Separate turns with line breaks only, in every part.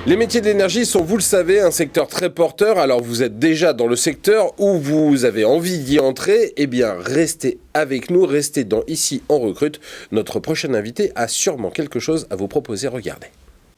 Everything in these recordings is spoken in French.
Les métiers de l'énergie sont, vous le savez, un secteur très porteur. Alors vous êtes déjà dans le secteur ou vous avez envie d'y entrer, eh bien restez avec nous, restez dans Ici on recrute. Notre prochain invité a sûrement quelque chose à vous proposer, regardez.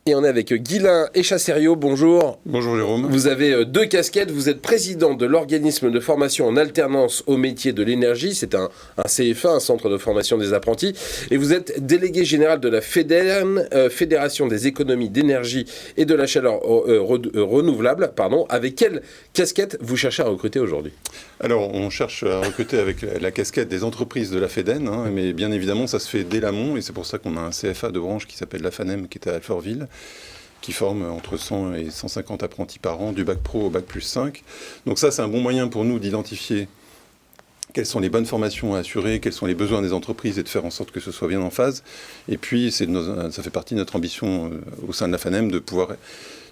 Et on est avec Guylain Echasserio, bonjour.
Bonjour Jérôme.
Vous avez deux casquettes, vous êtes président de l'organisme de formation en alternance au métier de l'énergie, c'est un CFA, un centre de formation des apprentis, et vous êtes délégué général de la FEDEN, Fédération des économies d'énergie et de la chaleur renouvelable. Avec quelle casquette vous cherchez à recruter aujourd'hui ?
Alors on cherche à recruter avec la casquette des entreprises de la FEDEN, mais bien évidemment ça se fait dès l'amont, et c'est pour ça qu'on a un CFA de branche qui s'appelle la FANEM, qui est à Alfortville, qui forme entre 100 et 150 apprentis par an, du bac pro au bac plus 5. Donc ça, c'est un bon moyen pour nous d'identifier quelles sont les bonnes formations à assurer, quels sont les besoins des entreprises et de faire en sorte que ce soit bien en phase. Et puis, ça fait partie de notre ambition au sein de la FANEM de pouvoir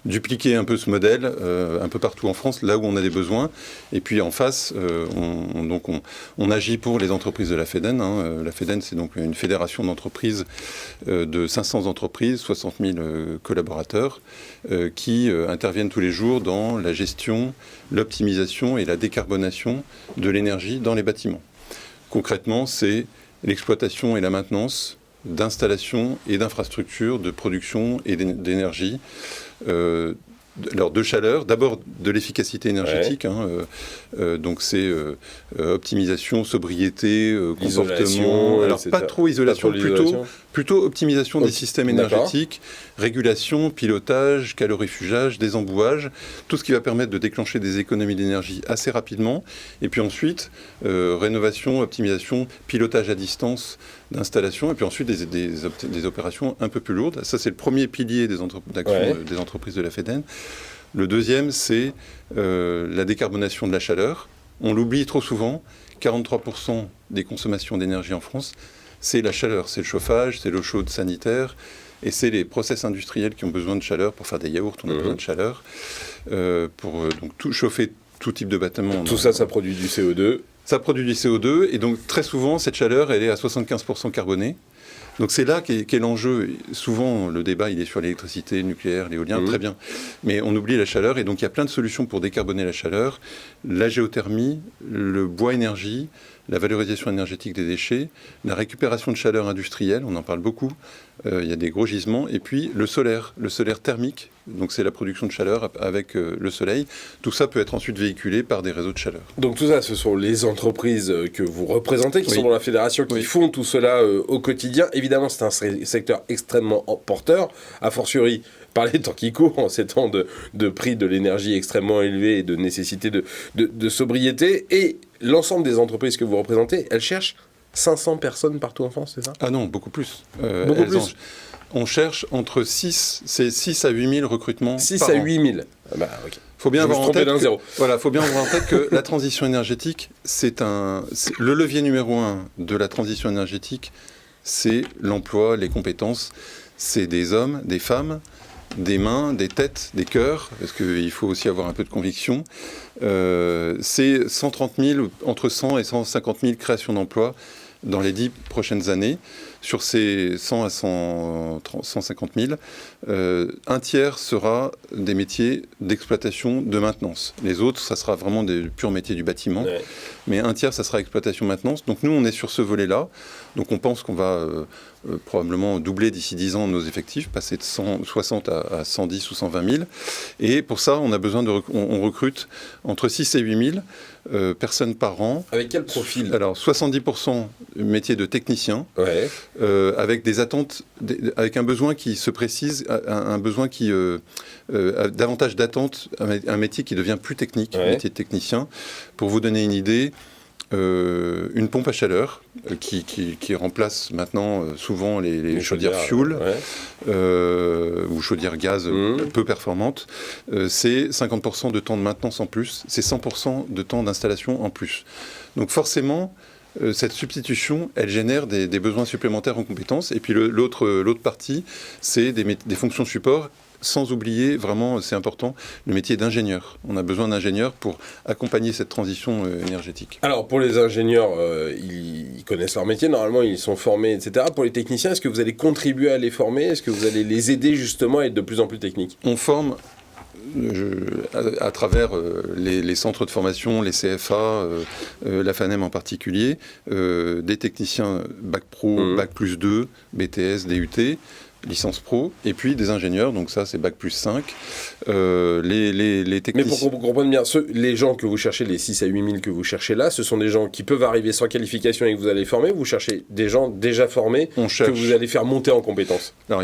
dupliquer un peu ce modèle un peu partout en France, là où on a des besoins. Et puis en face, on agit pour les entreprises de la FEDEN. La FEDEN, c'est donc une fédération d'entreprises de 500 entreprises, 60 000 collaborateurs qui interviennent tous les jours dans la gestion, l'optimisation et la décarbonation de l'énergie dans les bâtiments. Concrètement, c'est l'exploitation et la maintenance d'installations et d'infrastructures de production et d'énergie, alors de chaleur, d'abord de l'efficacité énergétique, donc c'est optimisation, sobriété, comportement, alors
etc.
pas trop isolation, plutôt optimisation des systèmes énergétiques, régulation, pilotage, calorifugage, désembouage, tout ce qui va permettre de déclencher des économies d'énergie assez rapidement, et puis ensuite rénovation, optimisation, pilotage à distance d'installation, et puis ensuite des opérations un peu plus lourdes. Ça, c'est le premier pilier des entreprises de la FEDEN. Le deuxième, c'est la décarbonation de la chaleur. On l'oublie trop souvent, 43% des consommations d'énergie en France, c'est la chaleur, c'est le chauffage, c'est l'eau chaude sanitaire, et c'est les process industriels qui ont besoin de chaleur. Pour faire des yaourts, on a besoin de chaleur. Donc chauffer tout type de bâtiment.
Tout ça, ça produit du CO2.
Ça produit du CO2, et donc très souvent, cette chaleur, elle est à 75% carbonée. Donc c'est là qu'est l'enjeu. Souvent, le débat, il est sur l'électricité, le nucléaire, l'éolien, très bien. Mais on oublie la chaleur, et donc il y a plein de solutions pour décarboner la chaleur. La géothermie, le bois énergie, la valorisation énergétique des déchets, la récupération de chaleur industrielle, on en parle beaucoup. Il y a des gros gisements. Et puis le solaire thermique, donc c'est la production de chaleur avec le soleil. Tout ça peut être ensuite véhiculé par des réseaux de chaleur.
Donc tout ça, ce sont les entreprises que vous représentez, qui sont dans la fédération, qui font tout cela au quotidien. Évidemment, c'est un secteur extrêmement porteur, a fortiori par les temps qui courent, en ces temps de prix de l'énergie extrêmement élevés et de nécessité de sobriété. Et l'ensemble des entreprises que vous représentez, elles cherchent 500 personnes partout en France, c'est ça ?
Ah non, beaucoup plus.
Beaucoup plus.
On cherche entre 6 à 8 000 recrutements
6
par
à
an.
8 000. Bah, okay.
Faut bien avoir en tête que la transition énergétique, c'est le levier numéro 1 de la transition énergétique, c'est l'emploi, les compétences. C'est des hommes, des femmes, des mains, des têtes, des cœurs, parce qu'il faut aussi avoir un peu de conviction. C'est entre 100 et 150 000 créations d'emplois dans les 10 prochaines années. Sur ces 100 à 150 000, un tiers sera des métiers d'exploitation, de maintenance. Les autres, ça sera vraiment des purs métiers du bâtiment. Ouais. Mais un tiers, ça sera exploitation-maintenance. Donc nous, on est sur ce volet-là. Donc on pense qu'on va probablement doubler d'ici 10 ans nos effectifs, passer de 160 à 110 ou 120 000. Et pour ça, on a besoin on recrute entre 6 et 8 000 personnes par an.
Avec quel profil ?
Alors 70% métiers de technicien. Ouais. Avec des attentes, avec un besoin qui se précise, un besoin qui a davantage d'attentes, un métier qui devient plus technique, un métier de technicien. Pour vous donner une idée, une pompe à chaleur qui remplace maintenant souvent les chaudières fuel ou chaudières gaz peu performantes, c'est 50% de temps de maintenance en plus, c'est 100% de temps d'installation en plus. Donc forcément, cette substitution, elle génère des besoins supplémentaires en compétences. Et puis l'autre partie, c'est des fonctions support sans oublier, vraiment, c'est important, le métier d'ingénieur. On a besoin d'ingénieurs pour accompagner cette transition énergétique.
Alors, pour les ingénieurs, ils connaissent leur métier, normalement, ils sont formés, etc. Pour les techniciens, est-ce que vous allez contribuer à les former? Est-ce que vous allez les aider justement à être de plus en plus techniques?
On forme à travers les centres de formation, les CFA, la FANEM en particulier, des techniciens Bac Pro, Bac plus 2, BTS, DUT, licence pro, et puis des ingénieurs, donc ça c'est Bac plus 5. Les techniciens...
Mais pour qu'on comprenne bien, les gens que vous cherchez, les 6 à 8 000 que vous cherchez là, ce sont des gens qui peuvent arriver sans qualification et que vous allez former, vous cherchez des gens déjà formés que vous allez faire monter en compétences?
Alors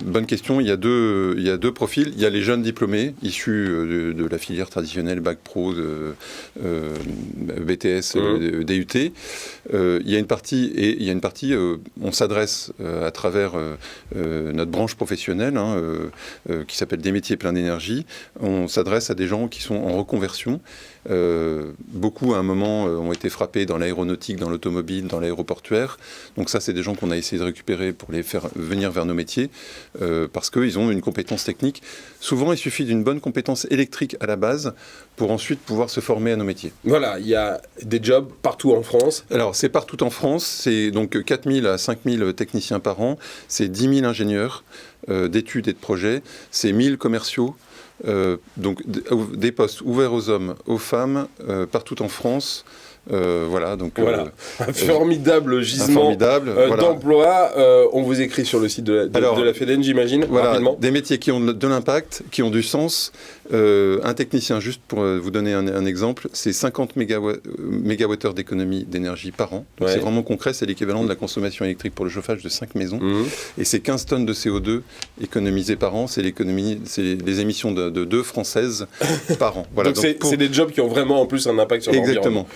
bonne question, il y a deux profils. Il y a les jeunes diplômés issus de la filière traditionnelle Bac Pro, BTS, DUT. Il y a une partie, on s'adresse à travers notre branche professionnelle qui s'appelle Des métiers pleins d'énergie. On s'adresse à des gens qui sont en reconversion. Beaucoup à un moment ont été frappés dans l'aéronautique, dans l'automobile, dans l'aéroportuaire. Donc ça, c'est des gens qu'on a essayé de récupérer pour les faire venir vers nos métiers parce qu'ils ont une compétence technique. Souvent, il suffit d'une bonne compétence électrique à la base pour ensuite pouvoir se former à nos métiers.
Voilà, il y a des jobs partout en France.
Alors, c'est partout en France. C'est donc 4 000 à 5 000 techniciens par an. C'est 10 000 ingénieurs d'études et de projets. C'est 1 000 commerciaux. Donc des postes ouverts aux hommes, aux femmes, partout en France. Voilà.
Un formidable gisement d'emploi. On vous écrit sur le site de la FEDEN, j'imagine, rapidement.
Des métiers qui ont de l'impact, qui ont du sens. Un technicien, juste pour vous donner un exemple, c'est 50 mégawattheures d'économie d'énergie par an. Donc c'est vraiment concret, c'est l'équivalent de la consommation électrique pour le chauffage de 5 maisons. Et c'est 15 tonnes de CO2 économisées par an, c'est les émissions de 2 françaises par an. Voilà,
donc c'est des jobs qui ont vraiment en plus un impact sur l'environnement.
Exactement.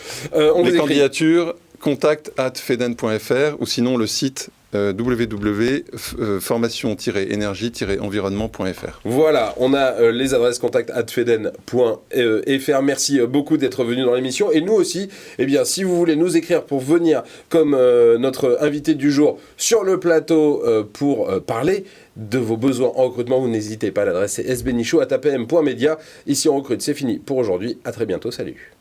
Les candidatures, contact@feden.fr ou sinon le site www.formation-énergie-environnement.fr.
Voilà, on a les adresses contact@feden.fr. Merci beaucoup d'être venu dans l'émission. Et nous aussi, eh bien, si vous voulez nous écrire pour venir comme notre invité du jour sur le plateau pour parler de vos besoins en recrutement, vous n'hésitez pas. L'adresse est sbenichou@apm.media. Ici on recrute, c'est fini pour aujourd'hui. À très bientôt, salut.